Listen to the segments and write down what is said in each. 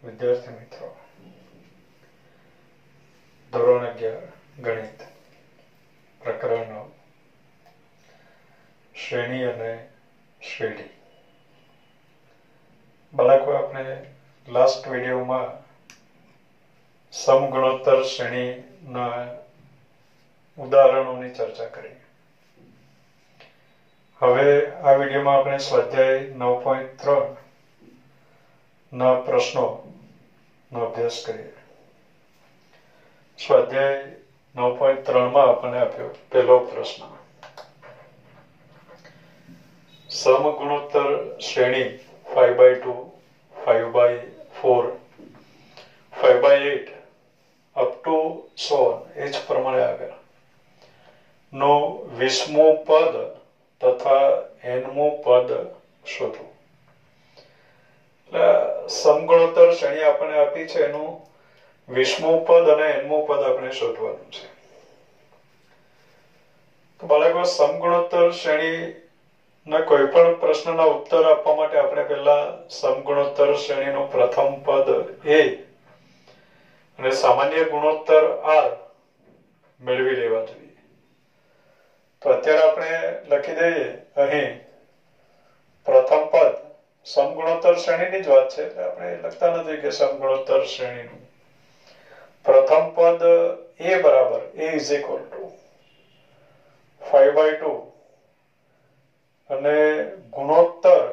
વિદ્યાર્થી મિત્રો, ધોરણ 11 ગણિત પ્રકરણ 9 શ્રેણી અને શ્રેણી. બાળકો, આપણે લાસ્ટ વિડીયોમાં સમગુણોત્તર શ્રેણીના ઉદાહરણોની ચર્ચા કરી. હવે આ વિડીયોમાં આપણે સ્વાધ્યાય 9.3 ના પ્રશ્નોનો અભ્યાસ કરીએ. સ્વાધ્યાય 9.3 માં આપણને આપ્યો પહેલો પ્રશ્ન: સમગુણોત્તર શ્રેણી 5/2, 5/4, 5/8 અપ ટુ so on, એ જ પ્રમાણે આગળ નો 20મું પદ તથા nમું પદ શોધવું. સમગુણોત્તર શ્રેણી આપણને આપી છે, એનું 20મું પદ અને nમું પદ આપણે શોધવાનું છે. તો બાળકો, સમગુણોત્તર શ્રેણી ના કોઈ પણ પ્રશ્નના ઉત્તર આપવા માટે આપણે પહેલા સમગુણોત્તર શ્રેણીનું પ્રથમ પદ a અને સામાન્ય ગુણોત્તર r મેળવી લેવા જોઈએ. તો અત્યારે આપણે લખી દઈએ અહીં પ્રથમ પદ. સમગુણોત્તર શ્રેણીની જ વાત છે, એટલે આપણે લખતા નથી કે સમગુણોત્તર શ્રેણીનું પ્રથમ પદ a બરાબર a is equal to 5/2 અને ગુણોત્તર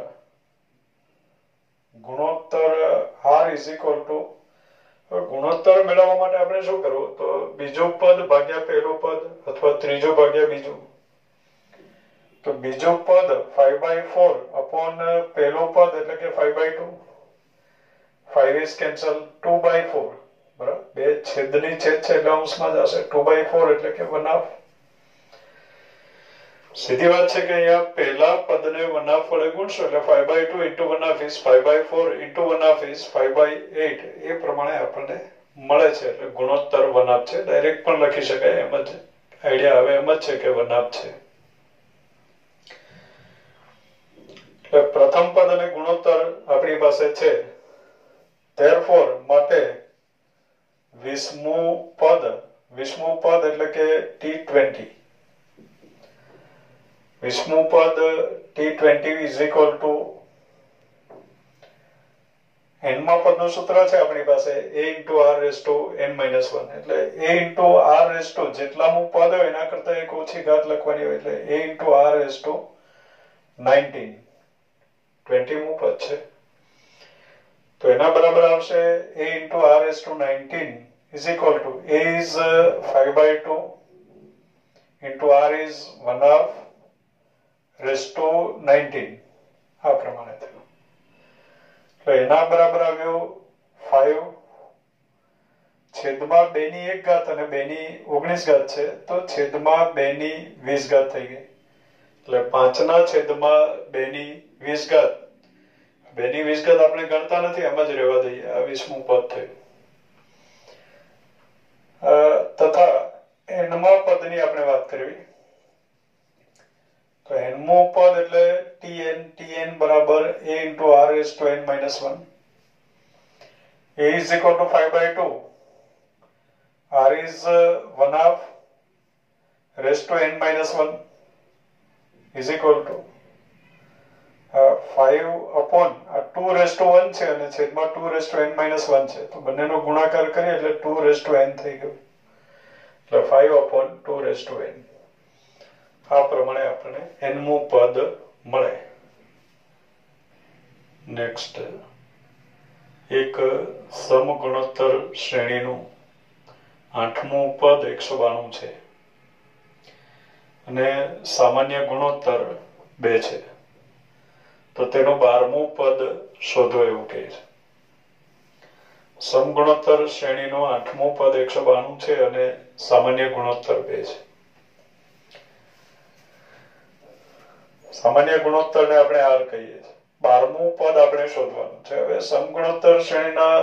r is equal to, ગુણોત્તર મેળવવા માટે આપણે શું કરવું? તો બીજું પદ ભાગ્યા પહેલું પદ અથવા ત્રીજું ભાગ્યા બીજું. તો બીજું પદ 5/4 અપોન પહેલું પદ એટલે કે 5/2. 5 is cancel, 2/4 બરાબર. બે છેદની છેદ છે એટલે અંશમાં જશે. 2/4 એટલે કે 1/2. સીધી વાત છે કે અહીંયા પહેલા પદને 1/2 વડે ગુણશો એટલે 5/2 into 1/2 is 5/4 into 1/2 is 5/8. એ પ્રમાણે આપણને મળે છે. એટલે ગુણોત્તર 1/2 છે. ડાયરેક્ટ પણ લખી શકાય, એમ જ આઈડિયા આવે એમ જ છે કે 1/2 છે. એટલે પ્રથમ પદ અને ગુણોત્તર આપણી પાસે છે. therefore માટે 20મું પદ એટલે કે T20. 20મું પદ T20 is equal to nમા પદનું સૂત્ર છે આપણી પાસે a into r raised to n-1. એટલે a into r raised to જેટલામું પદ હોય એના કરતા એક ઓછી ઘાત લખવાની હોય, એટલે a into r raised to 19. 20મું પદ છે તો એના બરાબર આવશે a into r raised to 19 is equal to a is 5/2 into r is 1/2 raised to 19. આ પ્રમાણે થયું. તો એના બરાબર આવ્યું 5 છેદમાં 2 ની 1 ઘાત અને 2 ની 19 ઘાત છે, તો છેદમાં 2 ની 20 ઘાત થઈ ગઈ. એટલે 5 ના છેદમાં 2 ની 20 ઘાત. 2 ની 20 ઘાત આપણે ગણતા નથી, એમ જ રહેવા દઈએ. આ 20મું પદ થયું. તથા nમા પદની આપણે વાત કરવી. તો nમું પદ એટલે tn બરાબર a into r raised to n-1. a is equal to 5/2. r is 1/2 raised to n-1 is equal to 5 upon 2 raised to 1 છે અને છેદમાં 2 raised to n-1 છે. તો બંનેનો ગુણાકાર કરીએ એટલે 2 raised to n થઈ ગયું. એટલે 5 upon 2 raised to n. આ પ્રમાણે આપણને nમું પદ મળે. નેક્સ્ટ, એક સમગુણોત્તર શ્રેણીનું 8મું પદ 192 છે અને સામાન્ય ગુણોત્તર 2 છે. તો તેનું 12મું પદ શોધો એવું કહે છે. સમગુણોત્તર શ્રેણીનું 8મું પદ 192 છે અને સામાન્ય ગુણોત્તર 2 છે. સામાન્ય ગુણોત્તરને આપણે r કહીએ છીએ. 12મું પદ આપણે શોધવાનું છે. હવે સમગુણોત્તર શ્રેણીના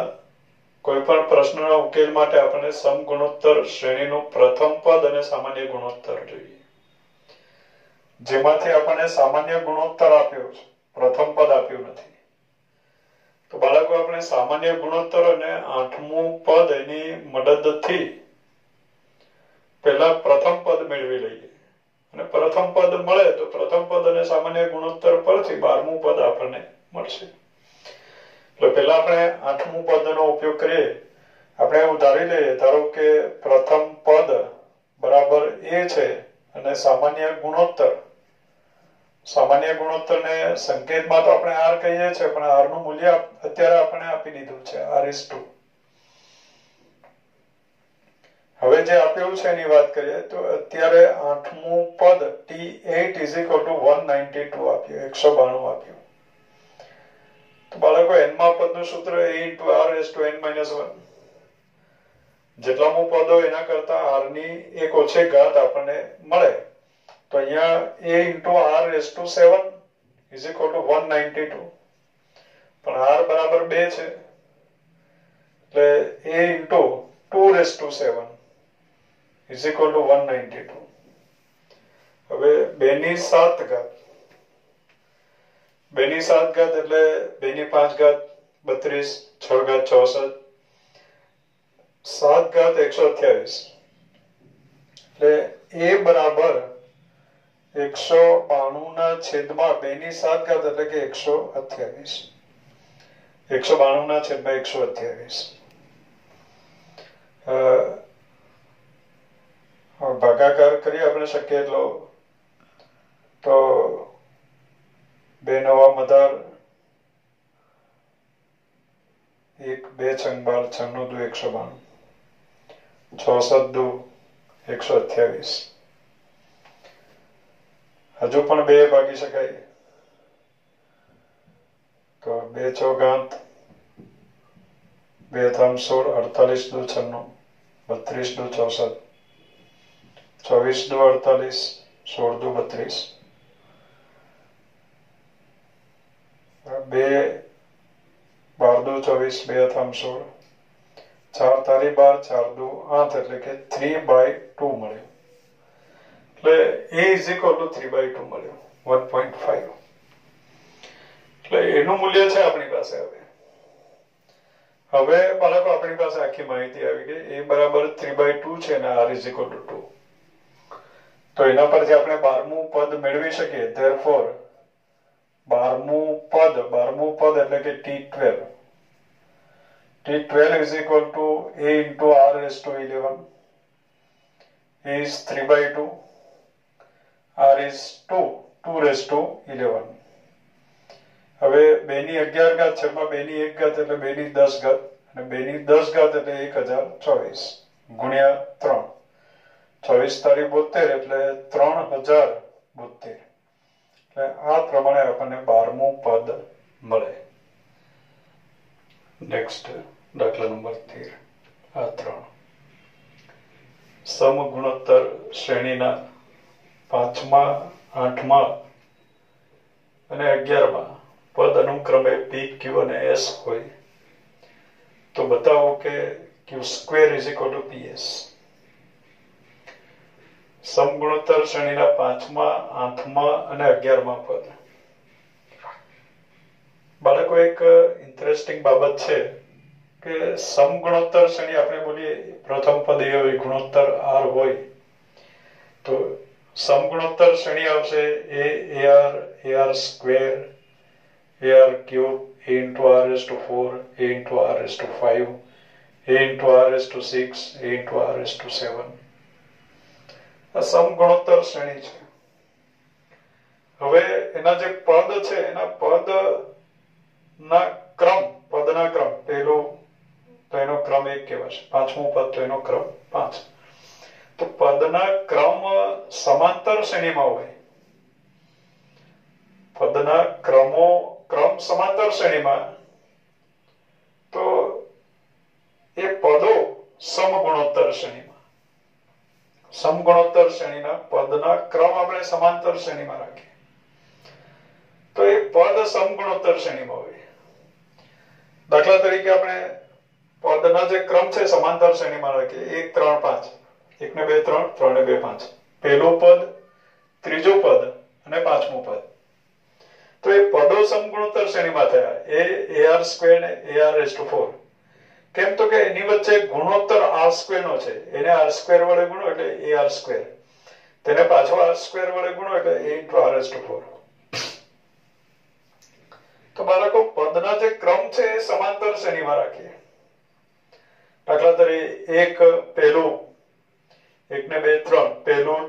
કોઈ પણ પ્રશ્નના ઉકેલ માટે આપણે સમગુણોત્તર શ્રેણીનું પ્રથમ પદ અને સામાન્ય ગુણોત્તર જોઈએ. જેમાંથી આપણને સામાન્ય ગુણોત્તર આપ્યો છે, પ્રથમ પદ આપ્યું નથી. તો બાળકો આપણે સામાન્ય ગુણોત્તર અને આઠમું પદ એની મદદથી પહેલા પ્રથમ પદ મેળવી લઈએ અને પ્રથમ પદ મળે તો પ્રથમ પદ અને સામાન્ય ગુણોત્તર પરથી 12મું પદ આપણને મળશે. એટલે પહેલા આપણે આઠમું પદનો ઉપયોગ કરીએ. આપણે એવું ધારી લઈએ, ધારો કે પ્રથમ પદ બરાબર a છે અને સામાન્ય ગુણોત્તરને સંકેતમાં તો આપણે r કહીએ છીએ, પણ r નું મૂલ્ય અત્યારે આપણે આપી દીધું છે r(2). હવે જે આપ્યું છે એની વાત કરીએ તો અત્યારે આઠમું પદ T8 = 192 આપ્યું, 192 આપ્યું. તો બાળકો n માં પદનું સૂત્ર a × r(n-1). જેટલામું પદ હોય એના કરતા r ની એક ઓછી ઘાત આપણને મળે. તો અહીંયા a × r(7) = 192. પણ r બરાબર 2 છે એટલે a × 2(7) = 192. હવે 2 ની 7 ઘાત, 2 ની 7 ઘાત એટલે 2 ની 5 ઘાત 32, 6 ઘાત 64, 7 ઘાત 128. એટલે a બરાબર 192 ના છેદમાં 2 ની 7 ઘાત એટલે કે 128. 192 ના છેદમાં 128. ભાગાકાર કરીએ આપણે શક્ય એટલો. તો 2 × 9 = 18, 1 2 × 12 = 96, 2 192, 6 × 7 = 128. હજુ પણ 2 ભાગી શકાય. તો 2 × 4 = 2 × 3 = 16, 48 × 2 = 96, 32 × 2 = 64, 24 × 2 = 48, 16 × 2 = 32. 2 12 × 2 = 24, 2 × 3 = 16, 4 તારી 12, 4 2 8 એટલે કે 3/2 મળ્યું. એટલે a = 3/2 મળ્યું, 1.5. એટલે એનું મૂલ્ય છે આપણી પાસે. હવે બાળકો આપણી પાસે આખી માહિતી આવી ગઈ. a બરાબર 3/2 છે અને r = 2. તો એના પરથી આપણે 12મું પદ મેળવી શકીએ. Therefore 12મું પદ એટલે કે T12 = a × r(11) is 3/2, r is 2(11). હવે 2 ની 11 ઘાત છેદમાં 2 ની 1 ઘાત એટલે 2 ની 10 ઘાત અને 2 ની 10 ઘાત એટલે 1024 ગુણ્યા 3. 24 તારી 72 એટલે 3072. એટલે આ પ્રમાણે આપણને 12મું પદ મળે. નેક્સ્ટ દાખલા નંબર 13. આ 3 સમગુણોત્તર શ્રેણીના 5મા, 8મા અને 11મા પદ અનુક્રમે p, q અને s હોય તો બતાવો કે q² = ps. સમગુણોત્તર શ્રેણીના 5મા, 8મા અને 11મા પદ. બાળકો એક ઇન્ટરેસ્ટિંગ બાબત છે કે સમગુણોત્તર શ્રેણી આપણે બોલીએ પ્રથમ પદ એ હોય, ગુણોત્તર r હોય તો સમગુણોત્તર શ્રેણી આવશે ar, ar², ar³, a × r(4), a × r(5), a × r(6), a × r(7). આ સમગુણોત્તર શ્રેણી છે. હવે એના જે પદ છે એના પદના ક્રમ પહેલો તો એનો ક્રમ 1 કહેવાશે, 5મું પદ તો એનો ક્રમ 5. તો પદના ક્રમ સમાંતર શ્રેણીમાં હોય. પદના ક્રમ સમાંતર શ્રેણીમાં તો એ પદો સમગુણોત્તર શ્રેણીના પદના ક્રમ આપણે સમાંતર શ્રેણીમાં રાખીએ તો એ પદ સમગુણોત્તર શ્રેણીમાં હોય. દાખલા તરીકે આપણે પદના જે ક્રમ છે સમાંતર શ્રેણીમાં રાખીએ 1 3 5, 1 ને 2 3, 3 ને 2 5, પહેલું પદ, ત્રીજું પદ અને 5મું પદ. તો એ પદો સમગુણોત્તર શ્રેણીમાં થયા, એ AR સ્ક્વેર ને AR⁴ કેમ તો કે એની વચ્ચે ગુણોત્તર R સ્ક્વેર નો છે, એને R સ્ક્વેર વડે ગુણો એટલે AR સ્ક્વેર, તેને પાછો R સ્ક્વેર વડે ગુણો એટલે A⁴ તો બાળકો પદના જે ક્રમ છે એ સમાંતર શ્રેણીમાં રાખીએ. દાખલા તરીકે એક પહેલું, 1 ને 2 3 પહેલું,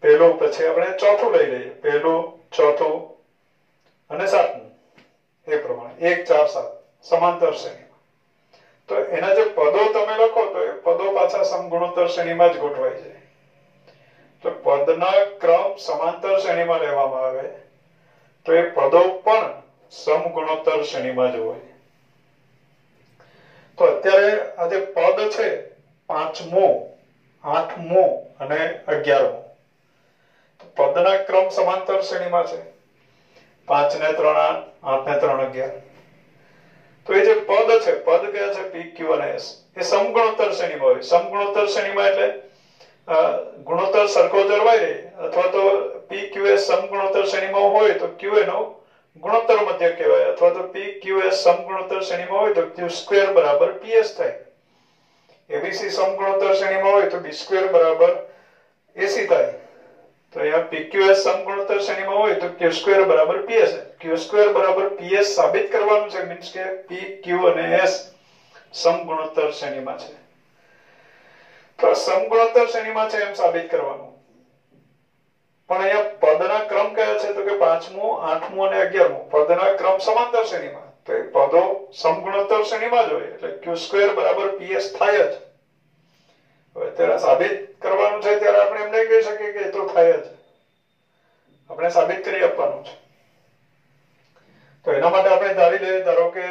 પહેલું પછી આપણે ચોથું લઈ લઈએ, પહેલું ચોથું અને સાતમું, એ પ્રમાણે 1 4 7 સમાંતર શ્રેણીમાં. તો એના જે પદો તમે લખો તો એ પદો પાછા સમગુણોત્તર શ્રેણીમાં જ ગોઠવાઈ જાય. તો પદના ક્રમ સમાંતર શ્રેણીમાં લેવામાં આવે તો એ પદો પણ સમગુણોત્તર શ્રેણીમાં જ હોય. તો અત્યારે આ જે પદ છે 5મું, 8મું અને 11મું, તો પદના ક્રમ સમાંતર શ્રેણીમાં છે. 5 ને 3 8, 8 ને 3 11. તો એ જે પદ છે, પદ કયા છે P Q અને S, એ સમગુણોત્તર શ્રેણીમાં હોય. સમગુણોત્તર શ્રેણીમાં એટલે ગુણોત્તર સરખો જળવાઈ રહે, અથવા તો PQS સમગુણોત્તર શ્રેણીમાં હોય તો Q એનો ગુણોત્તર મધ્ય કહેવાય, અથવા તો PQS સમગુણોત્તર શ્રેણીમાં હોય તો Q² બરાબર PS થાય. ABC સમગુણોત્તર શ્રેણીમાં હોય તો B² બરાબર AC થાય. તો અહીંયા PQS સમગુણોત્તર શ્રેણીમાં હોય તો Q² બરાબર PS. Q² બરાબર PS સાબિત કરવાનું છે, મીન્સ કે P Q અને S સમગુણોત્તર શ્રેણીમાં છે. તો સમગુણોત્તર શ્રેણીમાં છે એમ સાબિત કરવાનું. પણ અહીંયા પદના ક્રમ કયા છે તો કે 5મું, 8મું અને 11મું, પદના ક્રમ સમાંતર શ્રેણીમાં. તો એ પદો સમગુણોત્તર શ્રેણીમાં જ હોય એટલે Q² બરાબર PS થાય જ. હવે ત્યારે સાબિત કરવાનું છે ત્યારે આપણે એમ નહીં કહી શકીએ કે એ તો થાય જ, આપણે સાબિત કરી આપવાનું છે. તો એના માટે આપણે ધારી લઈએ, ધારો કે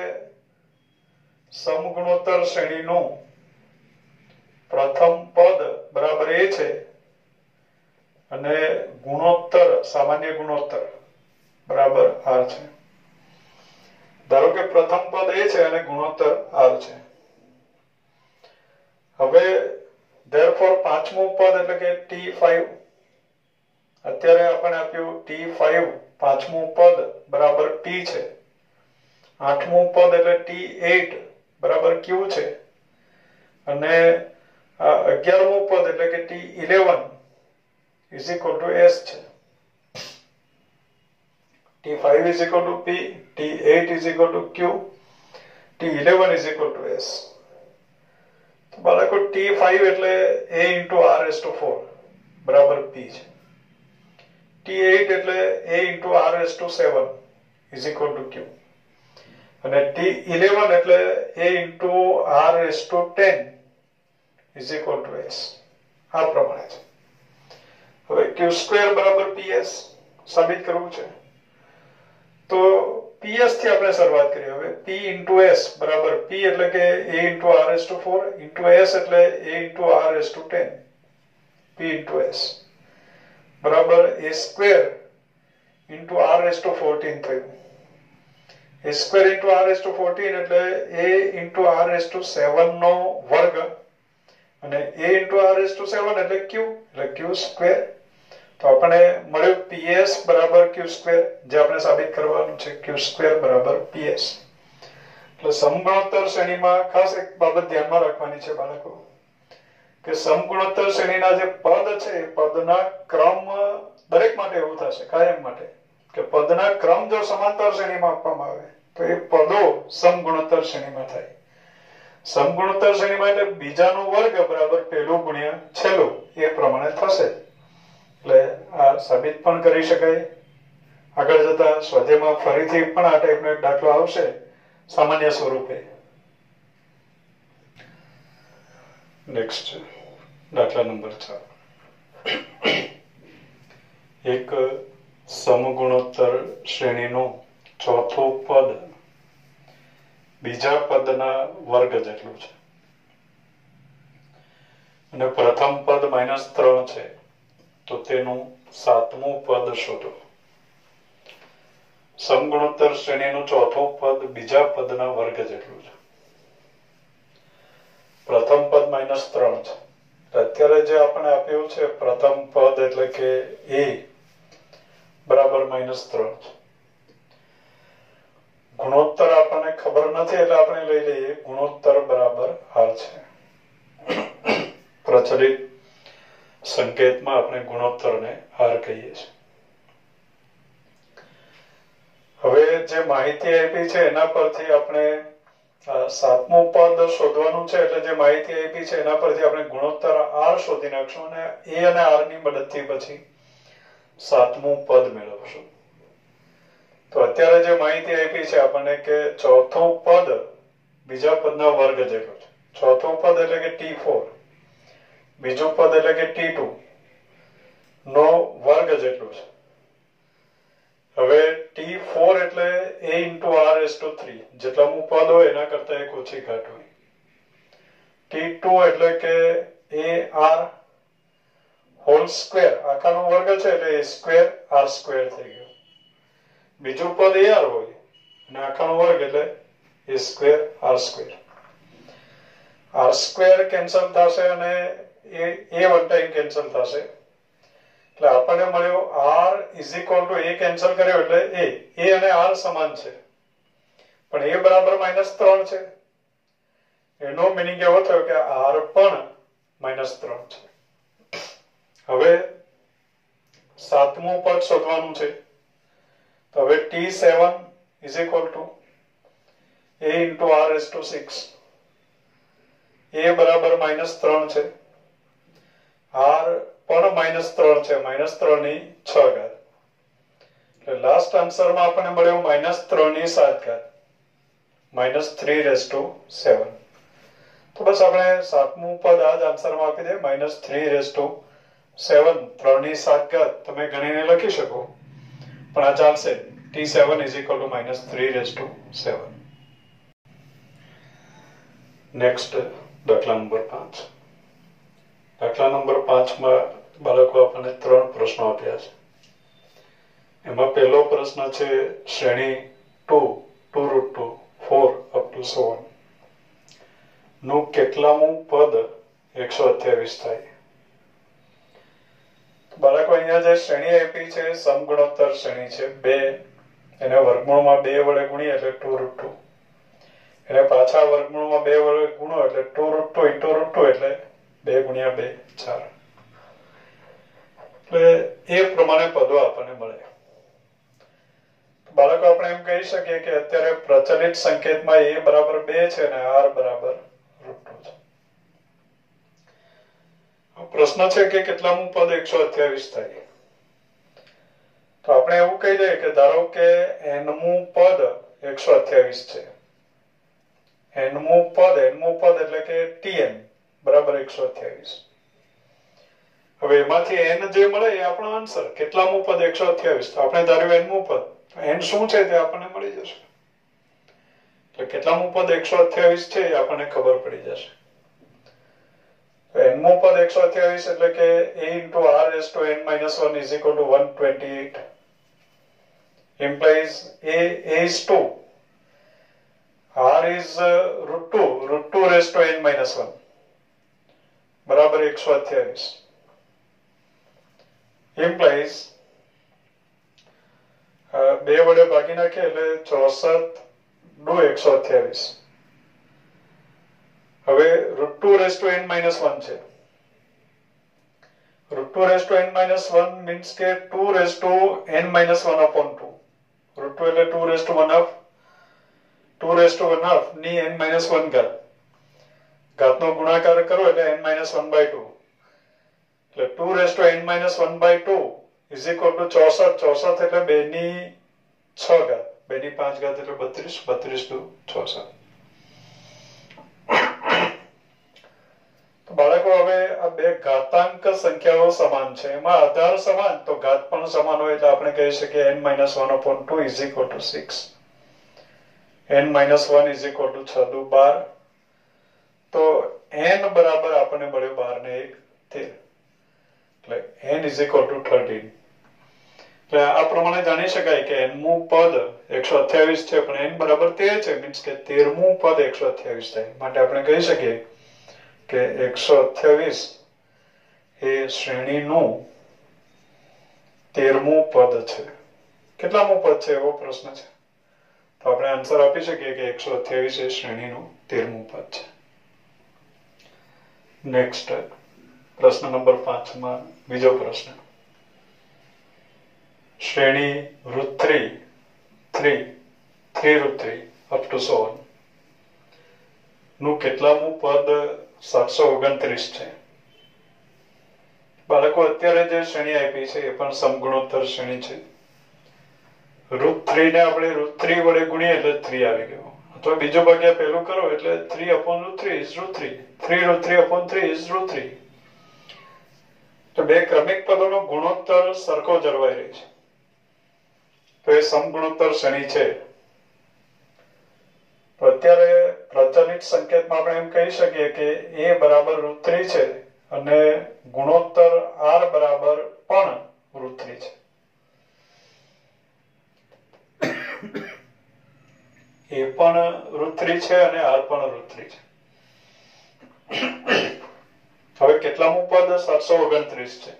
સમગુણોત્તર શ્રેણીનું પ્રથમ પદ બરાબર એ છે અને ગુણોત્તર, સામાન્ય ગુણોત્તર બરાબર R છે. ધારો કે પ્રથમ પદ એ છે અને ગુણોત્તર R છે. હવે therefore 5મું પદ એટલે કે T5, અત્યારે આપણે આપ્યું T5, 5મું પદ બરાબર P છે. 8મું પદ એટલે T8 બરાબર Q છે. અને 11મું પદ એટલે કે T11 is equal to S છે. T5 is equal to P, T8 is equal to Q, T11 is equal to S. તો બાળકો T5 એટલે A⁴ બરાબર P છે. T8 એટલે A⁴ is equal to Q. અને T11 એટલે A⁴ is equal to S. આ પ્રમાણે છે. હવે Q² બરાબર PS સાબિત કરવું છે તો PS થી આપણે શરૂઆત કરીએ. હવે P × S બરાબર P એટલે કે A⁴ S એટલે A⁴ P × S બરાબર A² × R⁴ થયું. A² × R⁴ એટલે A⁴ નો વર્ગ અને A⁴ એટલે Q એટલે Q². તો આપણે મળ્યું PS બરાબર Q², જે આપણે સાબિત કરવાનું છે Q² બરાબર PS. એટલે સમગુણોત્તર શ્રેણીમાં ખાસ એક બાબત ધ્યાનમાં રાખવાની છે બાળકો, કે સમગુણોત્તર શ્રેણીના જે પદ છે એ પદના ક્રમ દરેક માટે એવું થશે કાયમ માટે કે પદના ક્રમ જો સમાંતર શ્રેણીમાં આપવામાં આવે તો એ પદો સમગુણોત્તર શ્રેણીમાં થાય. સમગુણોત્તર શ્રેણીમાં એટલે બીજાનો વર્ગ બરાબર પહેલું ગુણ્યા છેલ્લું, એ પ્રમાણે થશે. એટલે આ સાબિત પણ કરી શકાય. આગળ જતા સ્વાધ્યાયમાં ફરીથી પણ આ ટાઈપનો એક દાખલો આવશે સામાન્ય સ્વરૂપે. નેક્સ્ટ દાખલા નંબર 4. એક સમગુણોત્તર શ્રેણીનું ચોથું પદ બીજા પદના વર્ગ જેટલું છે અને પ્રથમ પદ -3 છે, તો તેનું 7મું પદ શોધો. સમગુણોત્તર શ્રેણીનું ચોથું પદ બીજા પદના વર્ગ જેટલું છે. પ્રથમ પદ -3 છે અત્યારે જે આપણે આપ્યું છે પ્રથમ પદ એટલે કે a બરાબર -3 ગુણોત્તર આપણને ખબર નથી એટલે આપણે લઈ લઈએ ગુણોત્તર બરાબર r છે. પ્રચલિત સંકેતમાં આપણે ગુણોત્તરને r કહીએ છીએ. હવે જે માહિતી આપી છે એના પરથી આપણે સાતમું પદ શોધવાનું છે એટલે જે માહિતી આપી છે એના પરથી આપણે ગુણોત્તર r શોધી નાખશું અને a અને r ની મદદથી પછી સાતમું પદ મેળવશું. તો અત્યારે જે માહિતી આપી છે આપણને કે ચોથું પદ બીજા પદના વર્ગ જેટલું છે. ચોથું પદ એટલે કે t4, બીજું પદ એટલે કે t2 નો વર્ગ જેટલું છે. હવે t4 એટલે a * r⁻3 જેટલાનું પદ હોય એના કરતા એક ઓછી ઘાત હોય. t2 એટલે કે ar હોલ સ્ક્વેર આખાનો વર્ગ છે એટલે a સ્ક્વેર r સ્ક્વેર થઈ ગયો. બીજું પદ ar હોય અને આખાનો વર્ગ એટલે a square r square. r square cancel થશે અને a વન ટાઈમ કેન્સલ થશે એટલે આપણને મળ્યો r = a કેન્સલ કર્યો એટલે a અને r સમાન છે પણ a બરાબર -3 છે. એનો મીનિંગ એવો થયો કે r પણ -3 છે. હવે સાતમું પદ શોધવાનું છે. તો હવે t7 = a * r⁻6 a બરાબર -3 છે, r પણ -3 છે, -3 ની 6 ઘાત. એટલે લાસ્ટ આન્સરમાં આપણને મળ્યું -3 ની 7 ઘાત, -3⁻7. તો બસ આપણે સાતમું પદ આ જ આન્સરમાં આપી દે -3⁻7, 3 ની 7 ઘાત તમે ગણીને લખી શકો પણ આ ચાલશે. t7 = -3⁻7. નેક્સ્ટ દાખલા નંબર 5. દાખલા નંબર 5 માં બાળકો આપણને 3 પ્રશ્નો આપ્યા છે. એમાં પહેલો પ્રશ્ન છે શ્રેણી 2 2√2 4 up to 7 નું કેટલામું પદ 128 થાય. બાળકો અહીંયા જે શ્રેણી આપી છે સમગુણોત્તર શ્રેણી છે. 2 એને વર્ગમૂળમાં 2 વડે ગુણીએ એટલે 2√2, એને પાછા વર્ગમૂળમાં 2 વડે ગુણો એટલે 2√2 એટલે 2 × 2 4. એટલે એ પ્રમાણે પદો આપણને મળે. બાળકો આપણે એમ કહી શકીએ કે અત્યારે પ્રચલિત સંકેતમાં a બરાબર 2 છે અને r બરાબર √2 છે. પ્રશ્ન છે કે કેટલામું પદ 128 થાય. તો આપણે એવું કહી દઈએ કે ધારો કે nમું પદ 128 છે. nમું પદ એટલે કે tn બરાબર 128. હવે એમાંથી n જે મળે એ આપણો આન્સર. કેટલામું પદ 128, તો આપણે ધાર્યું nમું પદ, n શું છે તે આપણને મળી જશે. એટલે કેટલામું પદ 128 છે એ આપણને ખબર પડી જશે. nમું પદ 128 એટલે કે a * r⁻n - 1 = 128 implies a is 2, r is √2 √2⁻n - 1 બરાબર 128 implies 2 વડે ભાગી નાખીએ એટલે 64 * 128. હવે √2⁻n - 1 છે. √2⁻n - 1 means કે 2⁻n - 1/2. √2 એટલે 2⁻² ની n - 1 ઘાત. ઘાતનો ગુણાકાર કરો એટલે n - 1/2. એટલે 2⁻n - 1/2 = 64 એટલે 2 ની 6 ઘાત, 2 ની 5 ઘાત એટલે 32 × 64. બાળકો હવે આ બે ઘાતાંક સંખ્યાઓ સમાન છે, એમાં આધાર સમાન તો ઘાત પણ સમાન હોય એટલે આપણે કહી શકીએ n - 1/2 = 6, n - 1 = 6 દુ 12. તો n બરાબર આપણને મળ્યો 12 ને 1 13, એટલે n = 13. એટલે આ પ્રમાણે જાણી શકાય કે nમું પદ 128 છે પણ n બરાબર 13 છે, મીન્સ કે 13મું પદ 128 થાય. માટે આપણે કહી શકીએ કે 128 એ શ્રેણીનું 13મું પદ છે. કેટલામું પદ છે એવો પ્રશ્ન છે, તો આપણે આન્સર આપી શકીએ કે 128 એ શ્રેણીનું 13મું પદ છે. નેક્સ્ટ પ્રશ્ન નંબર 5 માં બીજો પ્રશ્ન. શ્રેણી રૂટ 3 રૂટ 3 અપ ટુ 100 નું કેટલામું પદ 729 છે. બાળકો અત્યારે જે શ્રેણી આપી છે એ પણ સમગુણોત્તર શ્રેણી છે. રૂટ 3 ને આપણે રૂટ 3 વડે ગુણીએ એટલે 3 આવી ગયો, અથવા બીજો ભાગ્યા પહેલું કરો એટલે 3 upon root 3 is root 3. 3 root 3 upon 3 is root 3. તો બે ક્રમિક પદોનો ગુણોત્તર સરખો જળવાઈ રહે છે, તો એ સમગુણોત્તર શ્રેણી છે. તો અત્યારે પ્રચલિત સંકેતમાં આપણે એમ કહી શકીએ કે a બરાબર રૂટ 3 છે અને ગુણોત્તર r બરાબર પણ રૂટ 3 છે. એ પણ રૂટ 3 છે અને r પણ રૂટ 3 છે. હવે કેટલામું પદ 729 છે,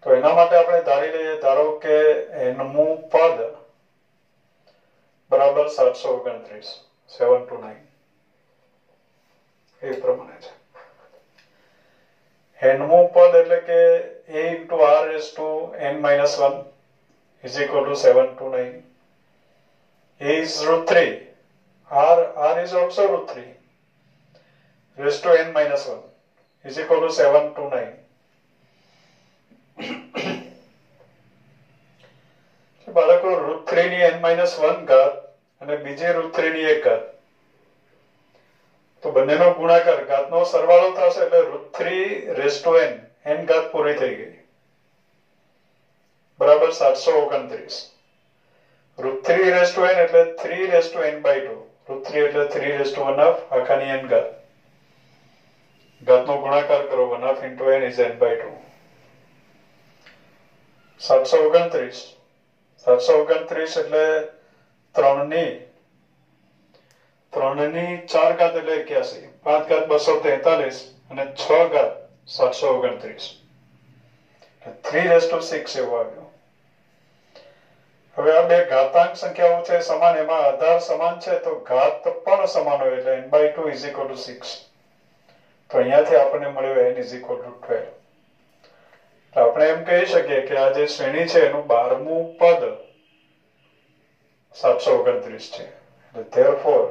તો એના માટે આપણે ધારી લઈએ, ધારો કે nમું પદ બરાબર 729, 729 એ પ્રમાણે છે. nમું પદ એટલે કે a into r raised to n-1 is equal to 729. a is root 3, r is also root 3 raised to n-1 is equal to 729. બાળકો રૂટ 3 ની n-1 ઘાત અને બીજી રૂટ 3 ની 1 ઘાત, તો બંનેનો ગુણાકાર ઘાતનો સરવાળો થશે એટલે રૂટ 3 રેઝ ટુ n ઘાત પૂરી થઈ ગઈ બરાબર 729. રૂટ 3 રેઝ ટુ n એટલે 3 રેઝ ટુ n/2, રૂટ 3 એટલે 3 રેઝ ટુ 1/2 આખાની n ઘાત, ઘાતનો ગુણાકાર કરો 1/2 into n is n/2. 729 એટલે 3 ની 4 ઘાત એટલે 81, 5 ઘાત 243 અને 6 ઘાત 729, 3 રેઝ ટુ 6 એવો આવ્યો. હવે આ બે ઘાતાંક સંખ્યાઓ છે સમાન, એમાં આધાર સમાન છે તો ઘાત પણ સમાન હોય એટલે n/2 is equal to 6. તો અહીંયાથી આપણને મળ્યો n is equal to 12. તો આપણે એમ કહી શકીએ કે આ જે શ્રેણી છે એનું 12મું પદ 729 છે, એટલે therefore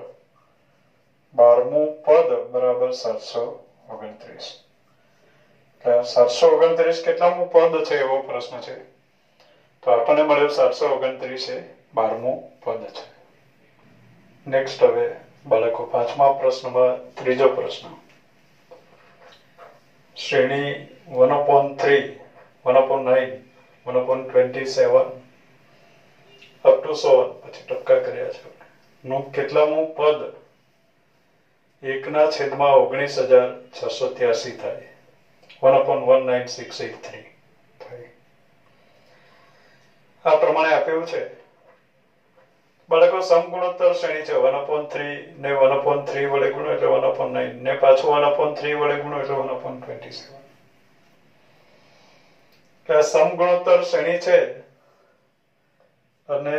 12મું પદ બરાબર 729. 729 કેટલામું પદ છે એવો પ્રશ્ન છે, તો આપણને મળ્યો 729 એ 12મું પદ છે. નેક્સ્ટ હવે બાળકો 5મા પ્રશ્નમાં ત્રીજો પ્રશ્ન. શ્રેણી 1/3, 1/9, 1/27 અપ ટુ 100 પછી ટપકા કર્યા છે નું કેટલામું પદ 1/19,683 થાય, 1/19683 થાય. આ પ્રમાણે આપ્યું છે. બાળકો સમગુણોત્તર શ્રેણી છે. 1/3 ને 1/3 વડે ગુણો એટલે 1/9 ને પાછું 1/3 વડે ગુણો એટલે 1/27. આ સમગુણોત્તર શ્રેણી છે અને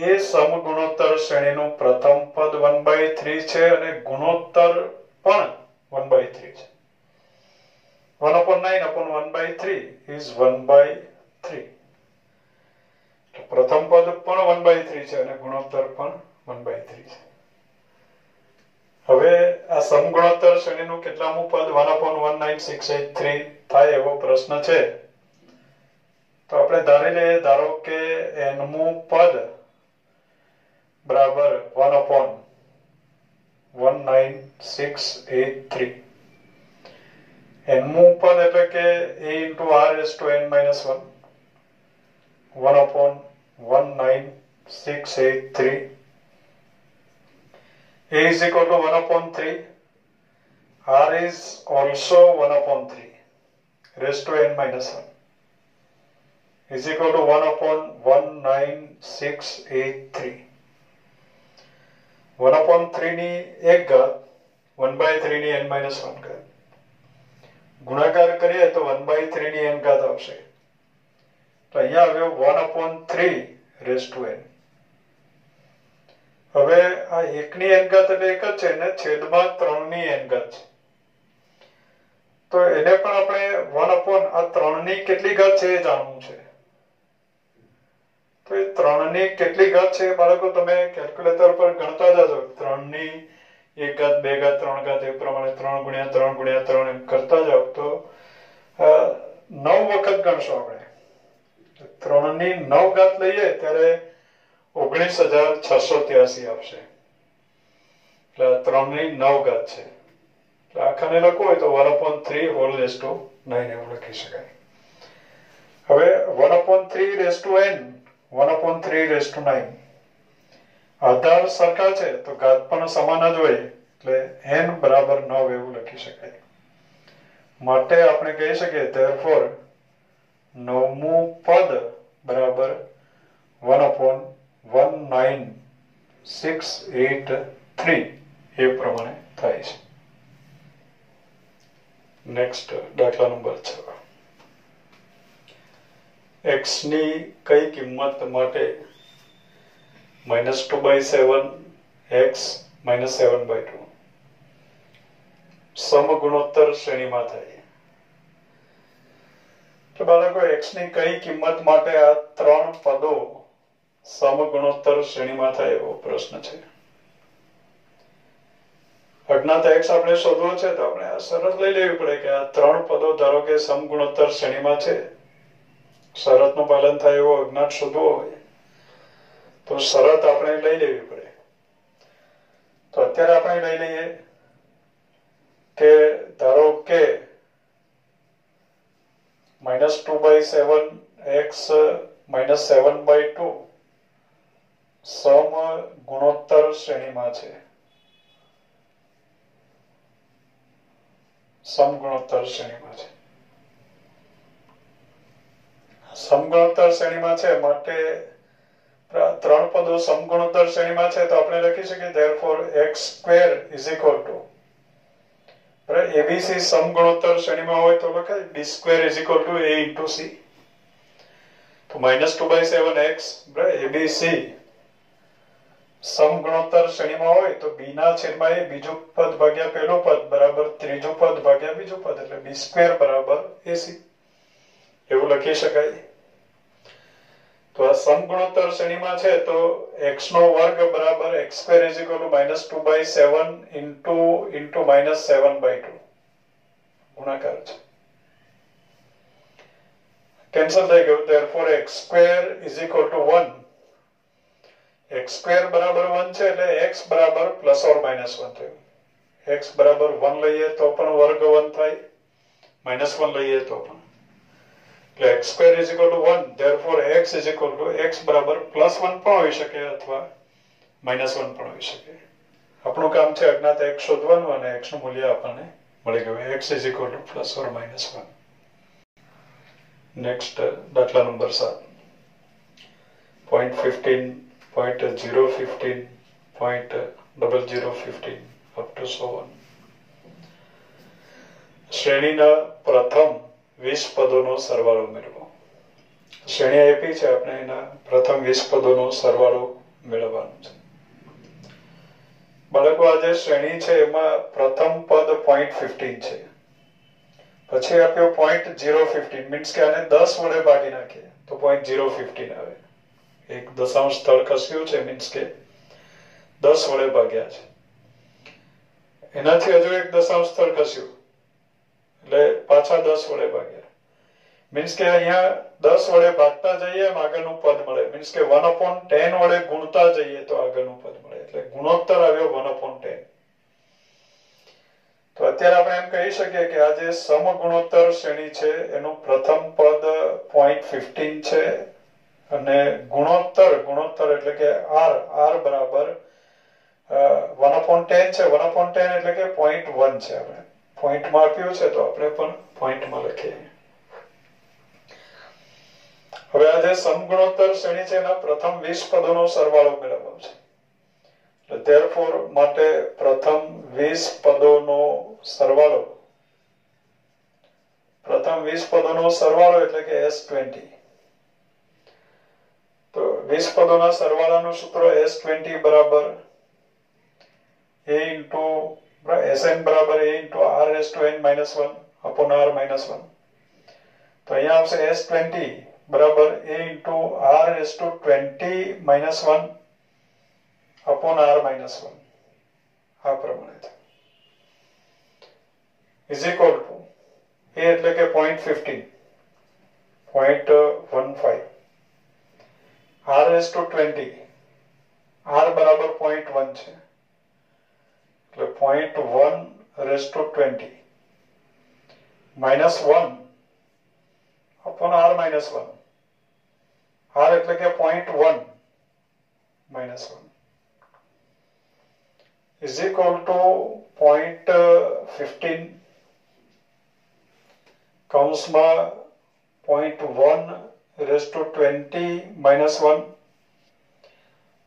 એ સમગુણોત્તર શ્રેણીનું પ્રથમ પદ 1/3 છે અને ગુણોત્તર પણ 1/3 છે. 1/9/1/3 is 1/3. પ્રથમ પદ પણ 1/3 છે અને ગુણોત્તર પણ 1/3 છે. હવે આ સમગુણોત્તર શ્રેણીનું કેટલામું પદ 1/19683 થાય એવો પ્રશ્ન છે, તો આપણે ધારી લઈએ, ધારો કે nમું પદ બરાબર 1/19683. nમું પદ એટલે કે a into r raised to n-1, 1/19683. a is equal to 1/3, r is also 1/3 raised to n-1 is equal to 1/19683. 1/3 ની 1 ઘાત 1/3 ની n-1 ઘાત, ગુણાકાર કરીએ તો 1/3 ની n ઘાત આવશે. તો અહીંયા આવ્યો 1/3 રેઝ ટુ n. હવે આ 1 ની n ઘાત એટલે એક જ છે ને, છેદમાં 3 ની n ઘાત છે. તો એને પણ આપણે 1/3 ની કેટલી ઘાત છે એ જાણવું છે. તો એ 3 ની કેટલી ઘાત છે બાળકો તમે કેલ્ક્યુલેટર પર ગણતા જાજો. 3 ની 1 ઘાત 2 ઘાત 3 ઘાત એ પ્રમાણે 3 ગુણ્યા 3 ગુણ્યા 3 એમ કરતા જાવ તો 9 વખત ગણશો આપણે. 3 ની 9 ઘાત લઈએ ત્યારે 19,683 આવશે. એટલે 3 ની 9 ઘાત છે. એટલે આખાને લખવું હોય તો 1/3 હોલ રેઝ ટુ 9 એવું લખી શકાય. હવે 1/3 raise to n 1/3 raise to 9 આધાર સરખા છે તો ઘાત પણ સમાન જ હોય એટલે n બરાબર 9 એવું લખી શકાય. માટે આપણે કહી શકીએ therefore નવમું પદ બરાબર 1/19683 એ પ્રમાણે થાય છે. નેક્સ્ટ દાખલા નંબર 6. x ની કઈ કિંમત માટે -2/7 x -7/2 સમગુણોત્તર શ્રેણીમાં થાય. તો બાળકો x ની કઈ કિંમત માટે આ ત્રણ પદો સમગુણોત્તર શ્રેણીમાં થાય એવો પ્રશ્ન છે. અજ્ઞાત x આપણે શોધવો છે તો આપણે આ શરત લઈ લેવી પડે કે આ ત્રણ પદો ધારો કે સમગુણોત્તર શ્રેણીમાં છે. શરતનું પાલન થાય એવો અજ્ઞાત શોધવો હોય તો શરત આપણે લઈ લેવી પડે. તો અત્યારે આપણે લઈ લઈએ કે ધારો કે -2/7 x -7/2 સમગુણોત્તર શ્રેણીમાં છે. સમગુણોત્તર શ્રેણીમાં છે. સમગુણોત્તર શ્રેણીમાં છે માટે ત્રણ પદો સમગુણોત્તર શ્રેણીમાં છે તો આપણે લખી શકીએ therefore x² ABC સમગુણોત્તર શ્રેણીમાં હોય તો લખાય b² a × c. તો -2/7 x ABC સમગુણોત્તર શ્રેણીમાં હોય તો b ના છેદમાં a બીજું પદ ભાગ્યા પહેલું પદ બરાબર ત્રીજું પદ ભાગ્યા બીજું પદ એટલે b² બરાબર ac એવું લખી શકાય. તો આ સમગુણોત્તર શ્રેણીમાં છે તો x નો વર્ગ બરાબર x² -2/7 × -7/2 ગુણાકાર છે. કેન્સલ થઈ ગયું therefore x² 1 x² બરાબર 1 છે એટલે x બરાબર +or -1 થયું. x બરાબર 1 લઈએ તો પણ વર્ગ 1 થાય, -1 લઈએ તો પણ એટલે x² 1 therefore x બરાબર +1 પણ હોઈ શકે અથવા -1 પણ હોઈ શકે. આપણું કામ છે અજ્ઞાત x શોધવાનું અને x નું મૂલ્ય આપણને મળી ગયું x = +or -1. નેક્સ્ટ દાખલા number 7. 0.15 0.015 0.0015 up to so on. શ્રેણીના પ્રથમ 20 પદોનો સરવાળો મેળવો. શ્રેણી આપી છે આપણે એના પ્રથમ 20 પદોનો સરવાળો મેળવવાનો છે. બાળકો આ જે શ્રેણી છે એમાં પ્રથમ પદ 0.15 છે, પછી આપ્યો 0.015 મીન્સ કે આને 10 વડે ભાગી નાખીએ તો 0.015 આવે. એક દશાંશ સ્થળ ખસ્યું છે મીન્સ કે 10 વડે ભાગ્યા છે. એનાથી હજુ એક દશાંશ સ્થળ ખસ્યું એટલે પાછા 10 વડે ભાગ્યા મીન્સ કે અહીંયા 10 વડે ભાગતા જઈએ એમ આગળનું પદ મળે. મીન્સ કે 1/10 વડે ગુણતા જઈએ તો આગળનું પદ મળે એટલે ગુણોત્તર આવ્યો 1/10. તો અત્યારે આપણે એમ કહી શકીએ કે આ જે સમગુણોત્તર શ્રેણી છે એનું પ્રથમ પદ 0.15 છે અને ગુણોત્તર એટલે કે r બરાબર 1/10 છે. 1/10 એટલે કે 0.1 છે. આપણે પોઈન્ટમાં આપ્યું છે તો આપણે પણ પોઈન્ટમાં લખીએ. હવે આ જે સમગુણોત્તર શ્રેણી છે એના પ્રથમ 20 પદોનો સરવાળો મેળવવાનો છે. therefore માટે પ્રથમ 20 પદોનો સરવાળો પ્રથમ 20 પદોનો સરવાળો એટલે કે S20. તો 20 પદોના સરવાળાનું સૂત્ર S20 બરાબર a into Sn બરાબર a into r raised to n minus 1 upon r minus 1. તો અહીંયા આવશે S20 બરાબર a into r raised to 20 minus 1 upon r minus 1. આ પ્રમાણે is equal to a એટલે કે 0.15 0.15 r raised to 20 r બરાબર 0.1 છે એટલે 0.1 raised to 20 minus 1 upon r minus 1 r એટલે કે 0.1 minus 1 is equal to 0.15 કૌંસમાં 0.1 raised to 20 minus 1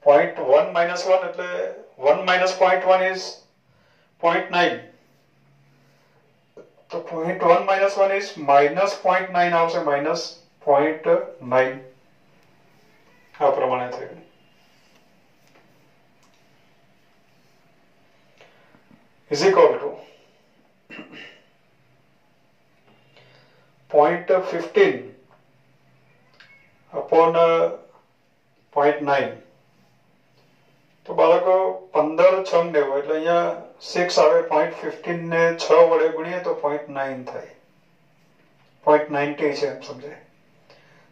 0.1 minus 1 એટલે 1 minus 0.1 is 0.9. તો 0.1 minus 1 is minus 0.9 આવશે minus 0.9 આ પ્રમાણે થયું. is equal to 0.15 upon 0.9. તો બાળકો 15 6 લેવો એટલે અહીંયા 6 આવે 0.15 ને 6 વડે ગુણીએ તો 0.9 થાય 0.90 છે એમ સમજાય.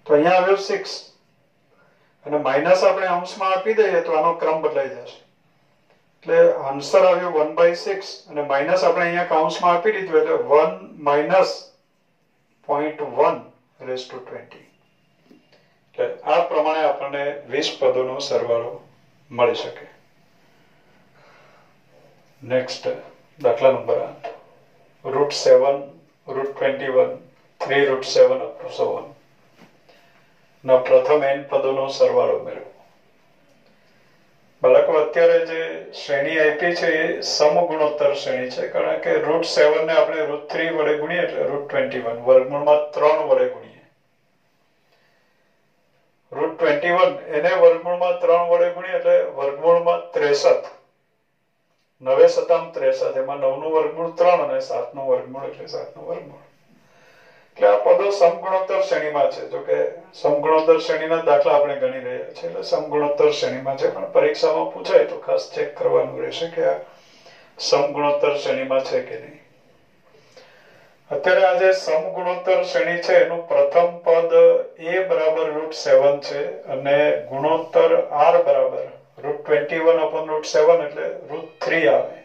તો અહીંયા આવ્યો 6 અને માઇનસ આપણે અંશમાં આપી દઈએ તો આનો ક્રમ બદલાઈ જશે એટલે આન્સર આવ્યો 1/6 અને માઇનસ આપણે અહીંયા કૌંસમાં આપી દીધું એટલે 1 minus 0.1 raised to 20. એટલે આ પ્રમાણે આપણને 20 પદોનો સરવાળો મળી શકે. નેક્સ્ટ દાખલા number 8 √7 √21 3√7 up to so on ના પ્રથમ n પદોનો સરવાળો મેળવો. બાળકો અત્યારે જે શ્રેણી આપી છે એ સમગુણોત્તર શ્રેણી છે કારણ કે √7 ને આપણે √3 વડે ગુણીએ એટલે √21 વર્ગમૂળમાં 3 વડે ગુણીએ √21 એને વર્ગમૂળમાં 3 વડે ગુણીએ એટલે વર્ગમૂળમાં 63 9 સતામ 63 એમાં 9 નું વર્ગમૂળ 3 અને 7 નું વર્ગમૂળ એટલે 7 નું વર્ગમૂળ. એટલે આ પદો સમગુણોત્તર શ્રેણીમાં છે. જો કે સમગુણોત્તર શ્રેણીના દાખલા આપણે ગણી રહ્યા છીએ એટલે સમગુણોત્તર શ્રેણીમાં છે પણ પરીક્ષામાં પૂછાય તો ખાસ ચેક કરવાનું રહેશે કે આ સમગુણોત્તર શ્રેણીમાં છે કે નહીં. અત્યારે આ જે સમગુણોત્તર શ્રેણી છે એનું પ્રથમ પદ a બરાબર √7 છે અને ગુણોત્તર r બરાબર √21 upon √7 એટલે √3 આવે.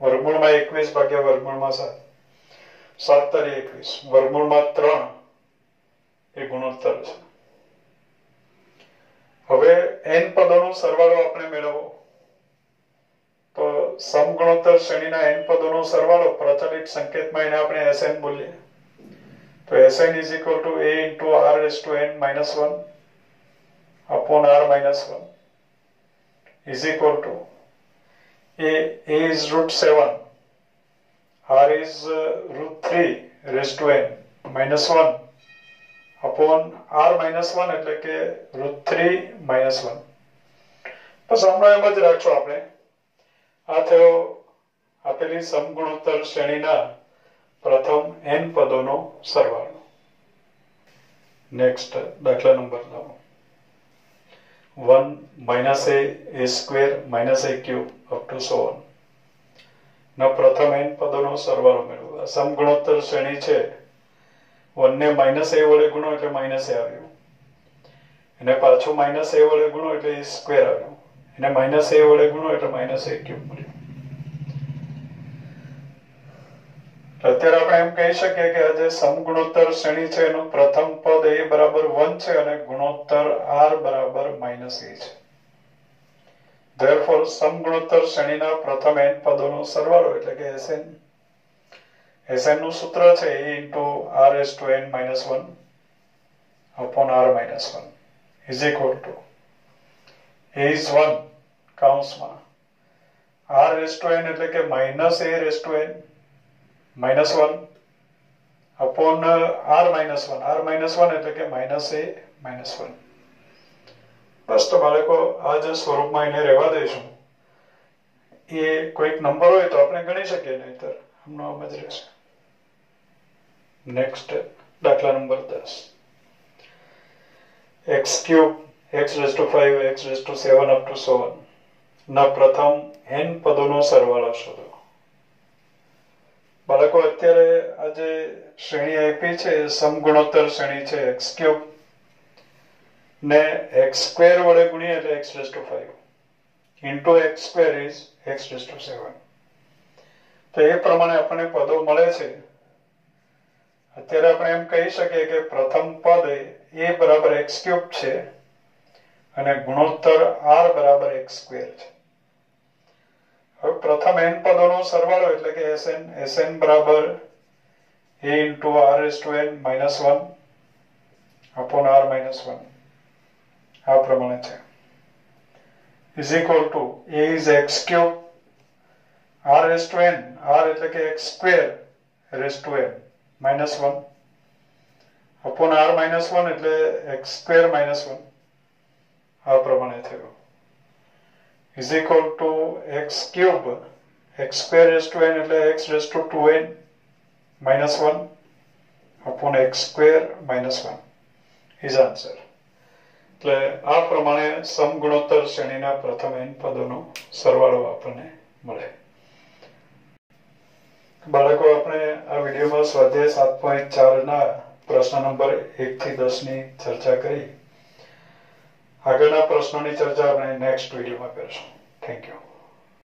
વર્ગમૂળમાં 21 ભાગ્યા વર્ગમૂળમાં 7 7 તરી 21 વર્ગમૂળમાં 3 એ ગુણોત્તર છે. હવે n પદોનો સરવાળો આપણે મેળવવો તો સમગુણોત્તર શ્રેણીના n પદોનો સરવાળો પ્રચલિત સંકેતમાં એને આપણે Sn બોલીએ તો Sn is equal to a into r raised to n minus 1 upon r minus 1 is equal to a is √7 r is √3 raised to n minus 1 upon r minus 1 એટલે કે √3 minus 1. બસ હમણાં એમ જ રાખશો આપણે. આ થયો આપેલી સમગુણોત્તર શ્રેણીના પ્રથમ n પદોનો સરવાળો. નેક્સ્ટ દાખલા number 9 1 - a square - a cube up to so on ના પ્રથમ n પદોનો સરવાળો મેળવો. સમગુણોત્તર શ્રેણી છે 1 ને -a વડે ગુણો એટલે -a આવ્યું એને પાછું -a વડે ગુણો એટલે a સ્ક્વેર આવ્યું એને -a વડે ગુણો એટલે -a ક્યુબ મળ્યું. અત્યારે આપણે એમ કહી શકીએ કે આ જે સમગુણોત્તર શ્રેણી છે એનું પ્રથમ પદ a બરાબર 1 છે અને ગુણોત્તર r બરાબર -a છે. Therefore સમગુણોત્તર શ્રેણીના પ્રથમ n પદોનો સરવાળો એટલે કે Sn નું સૂત્ર છે a into r raised to n minus 1 upon r minus 1 is equal to a is 1 કૌંસમાં r raised to n એટલે કે -a raised to n minus 1 upon r minus one એટલે કે -a-1 बस तो बाळको आ जे स्वरूपમાં એને રહેવા દઈશું એ કોઈક નંબર હોય તો આપણે ગણી શકીએ નહીતર હમણાં આમ જ રહેશે नेक्स्ट दाखला number 10 x cube x raised to 5 x raised to 7 up to so on ના પ્રથમ n પદોનો સરવાળો શોધો બાળકો અત્યારે આ જે શ્રેણી આપી છે સમગુણોત્તર શ્રેણી છે x ક્યુબ ને x સ્ક્વેર વડે ગુણીએ એટલે x raised to 5 into x square is x raised to 7 તો એ પ્રમાણે આપણને પદો મળે છે અત્યારે આપણે એમ કહી શકીએ કે પ્રથમ પદ a બરાબર x ક્યુબ છે અને ગુણોત્તર r બરાબર x સ્ક્વેર છે હવે પ્રથમ n પદોનો સરવાળો એટલે કે sn બરાબર a into r raised to n minus 1 upon r minus 1 આ પ્રમાણે છે is equal to a is x cube r raised to n r એટલે કે x square raised to n minus 1 upon r minus 1 એટલે x square minus 1 આ પ્રમાણે થયું is equal to x cube x square raised to n એટલે x raised to 2n minus 1 upon x square minus 1 is answer એટલે આ પ્રમાણે સમગુણોત્તર શ્રેણીના પ્રથમ n પદોનો સરવાળો આપણને મળે બાળકો આપણે આ વિડિયોમાં સ્વાધ્યાય 7.4 ના પ્રશ્ન નંબર 1 થી 10 ની ચર્ચા કરી આગળના પ્રશ્નોની ચર્ચા આપણે નેક્સ્ટ વિડિયોમાં કરીશું થેન્ક યુ